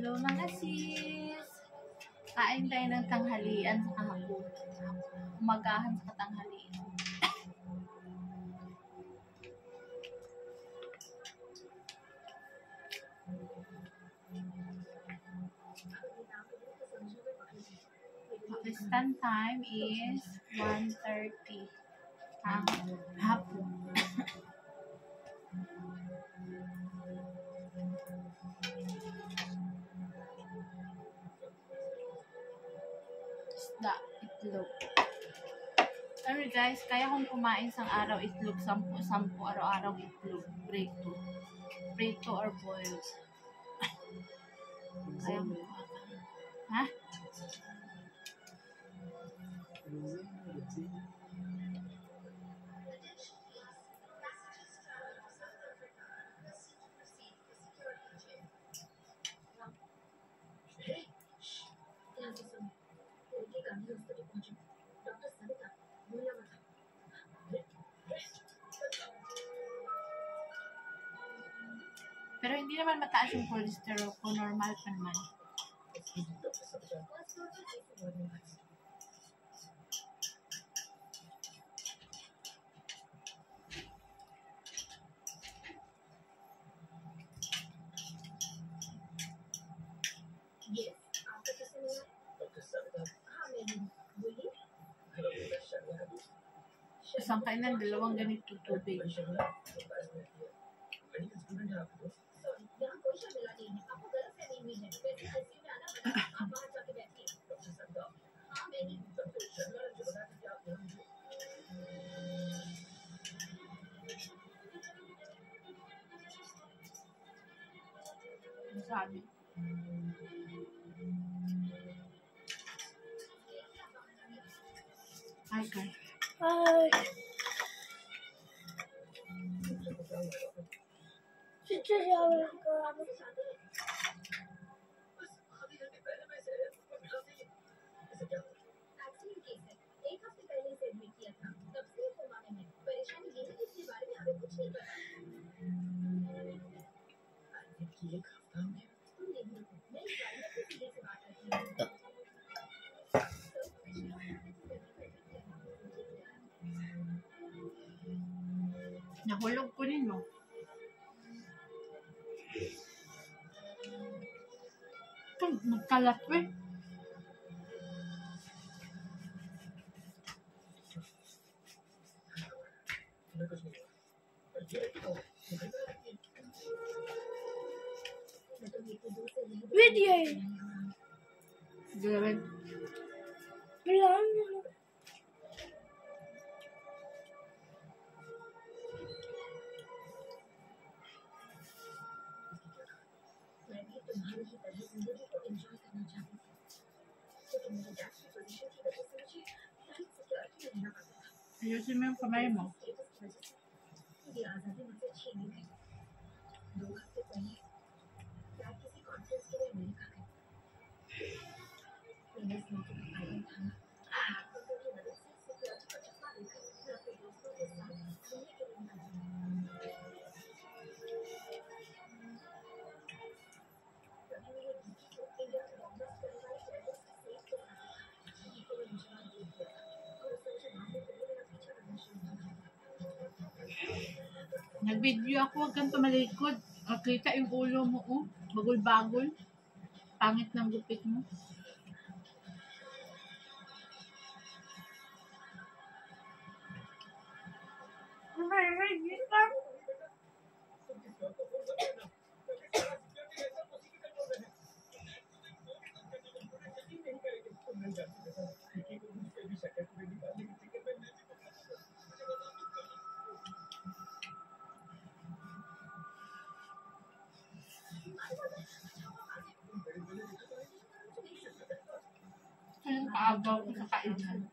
Hello mga sis! Kain tayo ng tanghalian sa kahapon. Umagahan sa tanghalian. Pakistan time is 1:30 ang hapon. Isda, itlog. Ano guys, kaya kong kumain sang araw itlog, 10 araw-araw itlog. Prito. Prito or boiled. Kaya mo. Ha? Pero hindi naman mataas yung cholesterol ko, normal pa naman. Isang kainan, 2 ganito tubig. Sabi. Hi guys. Hi. Nahulog ko rin, no? Nagkalat ko eh. Video. Gawin. Bilang. Ayusin mo yung kamay mo. Nag-video ako, huwag kang tumalikod. Kita yung ulo mo, oh. Bagol-bagol. Pangit ng gupit mo. Ayun, kaagaw ko sa kainan.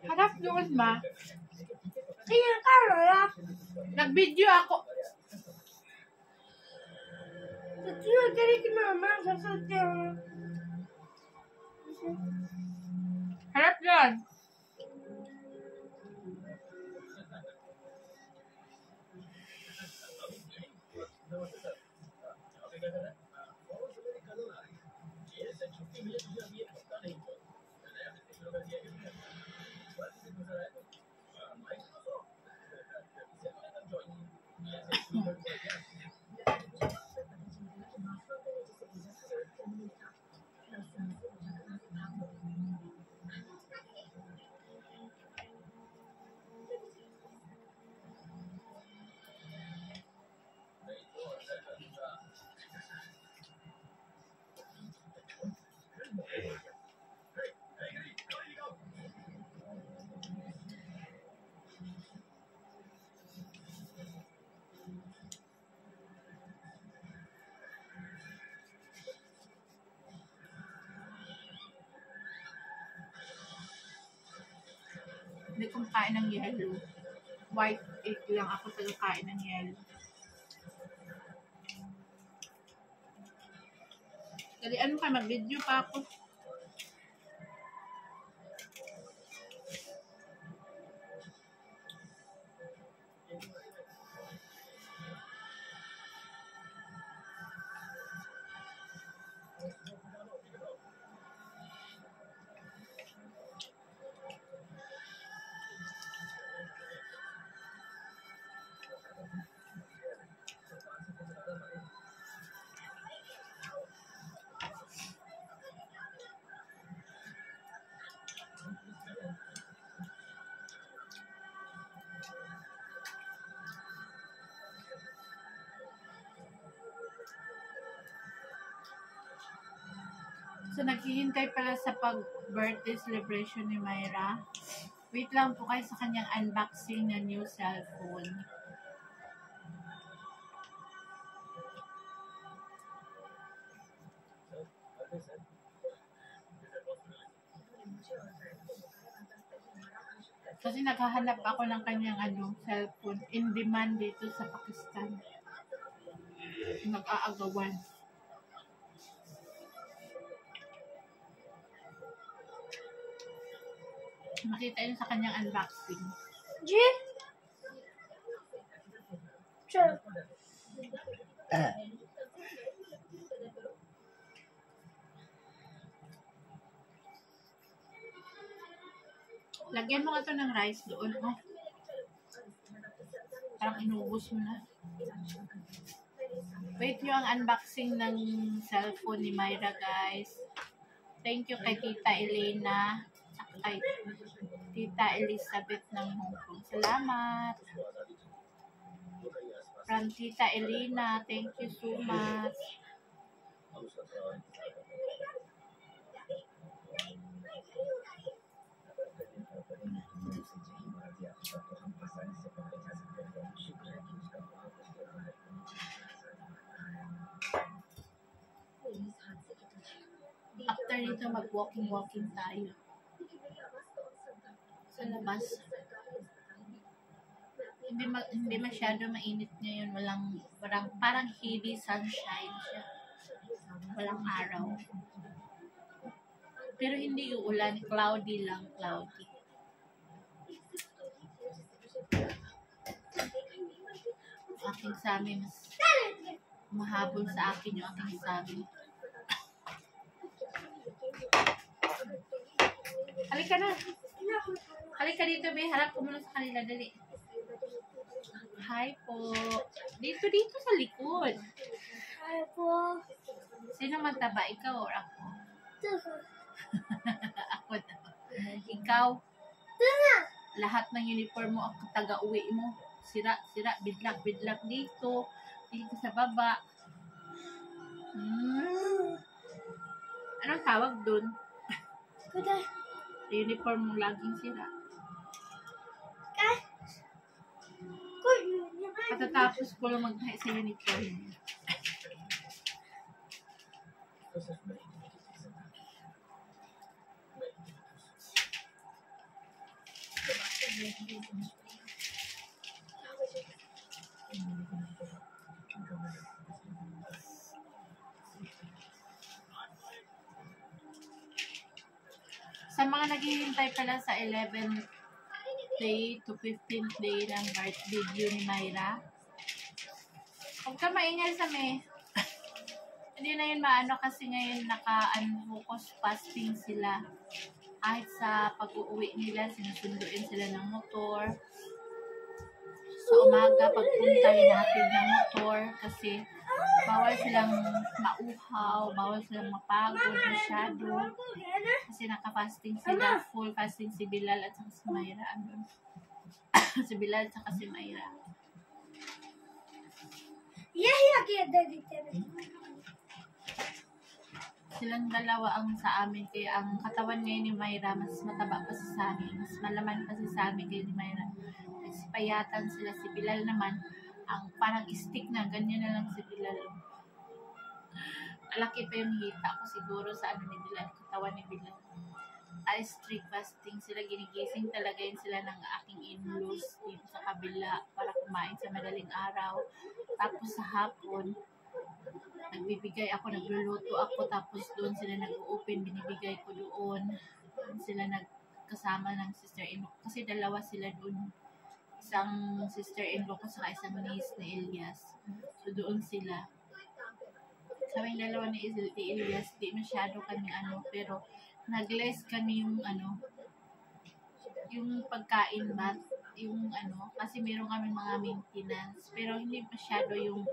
Harap doon, ma. Kaya ka, Lola. Nag-video ako. Sino kaya kay mama? Sasabi ako. Harap yan. Hindi ko makain ng yellow. White egg lang ako tagakain ng yellow. Dali, ano ka, mag-video pa ako. So, naghihintay pala sa pag-birthday celebration ni Myra. Wait lang po kayo sa kanyang unboxing ng new cellphone. Kasi naghahanap ako ng kanyang cellphone in demand dito sa Pakistan. Nag-aagawan. Makita yun sa kanyang unboxing. G? Sure. Lagyan mo nga ito ng rice doon. Oh. Parang inubos mo na. Wait nyo ang unboxing ng cellphone ni Myra, guys. Thank you kay Tita Elena at kay Tita Elizabeth ng Hong Kong. Salamat. From Tita Elena, thank you so much. After nito, mag-walking tayo. Sa labas. Hindi masyado mainit ngayon. Parang heavy sunshine siya. Walang araw. Pero hindi uulan. Cloudy lang. Cloudy. Aking sami mas mahabol sa akin yung aking sami. Halika na. Halika dito, be. Harap ko muna sa kanila. Dali. Hi po. Dito sa likod. Hi po. Sino mataba? Ikaw or ako? Ako na. Ikaw. Lahat ng uniform mo ang taga-uwi mo. Sira, bidlak dito. Dito sa baba. Anong tawag dun? Uniform mo laging sira. Katatapos ko lang mag-high sa uniform. mga naghihintay pala sa 11th day to 15th day ng birth video ni Myra, huwag ka maingay sa me. Hindi na yun maano kasi ngayon naka-unfocus fasting sila. Kahit sa pag-uwi nila, sinusunduin sila ng motor. Sa umaga, pagpunta natin ng motor kasi bawal silang mauhaw, bawal silang mapagod masyado. Kasi naka-fasting sila, full fasting si Bilal at saka si Myra. Si Bilal at saka si Myra. Silang dalawa ang sa amin, kaya ang katawan ngayon ni Myra mas mataba pa sa amin, mas malaman pa sa amin kay ni Myra. Kasi payatan sila. Si Bilal naman, ang parang stick na, ganyan na lang si Bilal. Malaki pa yung hita ko siguro sa ano ni Bilal, katawan ni Bilal. Ay, strict fasting sila, ginigising talaga yun sila ng aking in-laws dito sa kabila para kumain sa madaling araw. Tapos sa hapon, nagbibigay ako, nagluluto ako, tapos doon sila nag-open, binibigay ko doon. Doon sila nagkasama ng sister-in-law. Kasi dalawa sila doon. Isang sister-in-law ko sa isang niece ni Elias. So doon sila. Kaming dalawa ni Elias, di masyado kami pero nag-less kami yung yung pagkain ba, yung kasi meron kami mga maintenance. Pero hindi masyado yung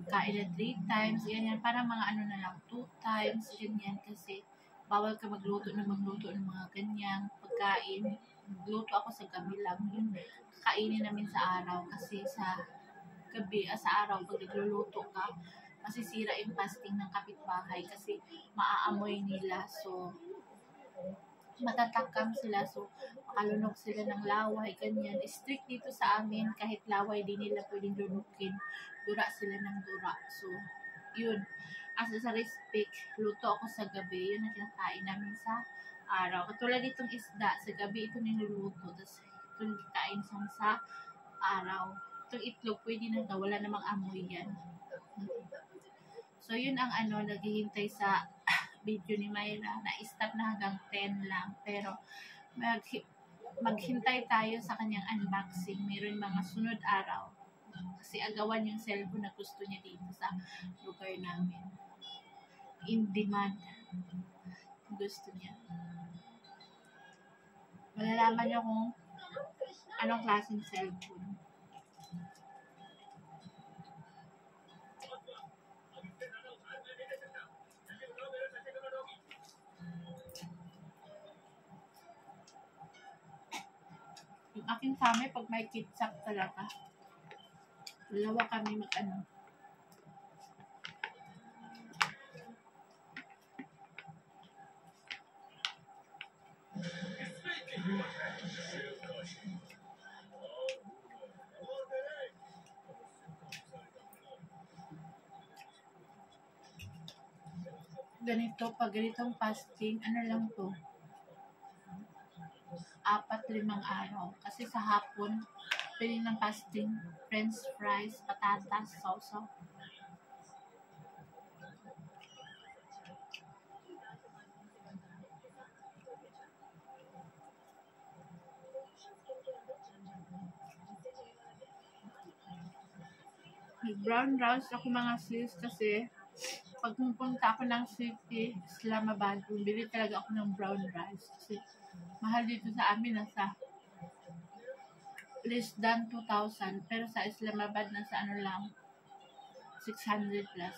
kain na 3 times, ganyan. Parang mga na lang, 2 times, ganyan. Kasi bawal ka magluto ng mga ganyang pagkain. Magluto ako sa gabi lang. Yun, kainin namin sa araw. Kasi sa gabi, sa araw, pag nagluluto ka, masisira yung fasting ng kapitbahay kasi maaamoy nila. So, matatakam sila. So, makalunok sila ng laway, ganyan. Strict dito sa amin, kahit laway din nila pwedeng lunukin. Dura sila ng dura. So, yun. As sa respect, luto ako sa gabi. Yun ang kinakain namin sa araw. Katulad itong isda, sa gabi ito niluluto. Tapos, ito kain sa araw. Itong itlog, pwede na daw. Wala namang amoy yan. So, yun ang naghihintay sa video ni Myra. Na-stop na hanggang 10 lang. Pero, maghintay tayo sa kanyang unboxing. Meron mga sunod araw. Kasi agawan yung cellphone na gusto niya dito sa lugar namin. In demand. Gusto niya. Malalaman niyo kung anong klaseng cellphone. Yung aking family, pag may kitsak talaga, dalawa kami ganito, pag ganitong fasting, lang to, 4-5 araw. Kasi sa hapon, pwede ng fasting, french fries, patatas, sausaw. Brown rice ako mga sis kasi pag pumunta ako ng city, Islamabad, bumili talaga ako ng brown rice kasi mahal dito sa amin, nasa less than 2,000, pero sa Islamabad nasa lang 600 plus.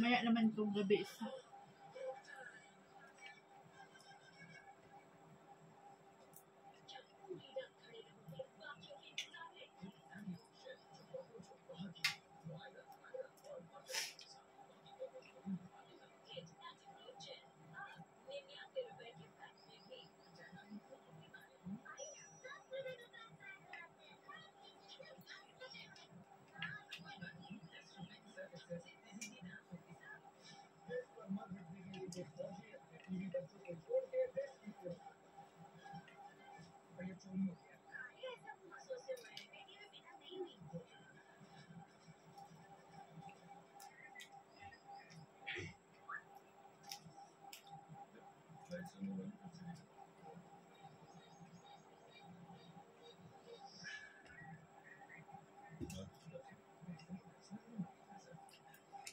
Mamaya naman itong gabi isa.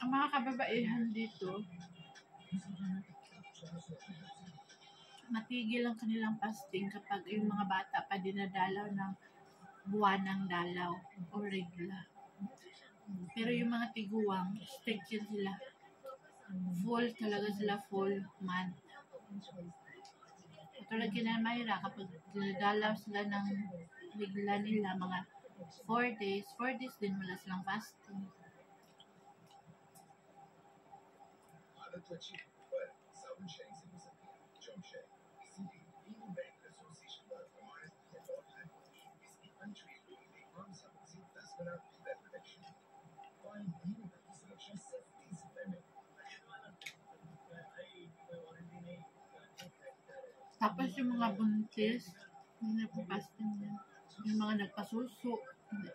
Ang mga kababaihan dito, matigil ang kanilang fasting kapag yung mga bata pa dinadalaw ng buwanang dalaw o regla. Pero yung mga tiguang, strict yun sila. Full talaga sila, full month. Katulad kina Mayra, kapag dinadalaw sila ng regla nila, mga 4 days din wala silang fasting. Tapos yung mga buntis, hindi nagpa-fasting din. Yung mga nagpasuso, hindi.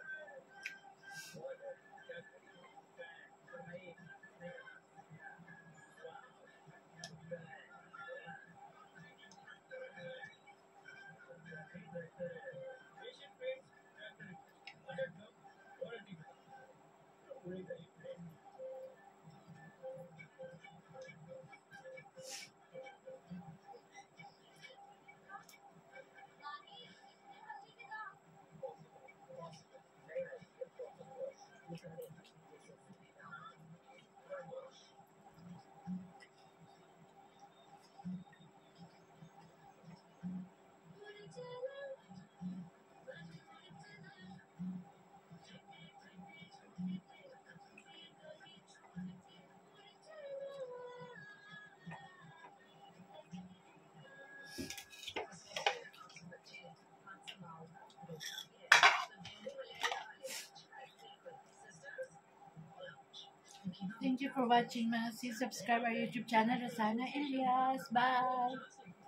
Thank you for watching, mga sis. Subscribe our YouTube channel, Rosana Elias. Bye!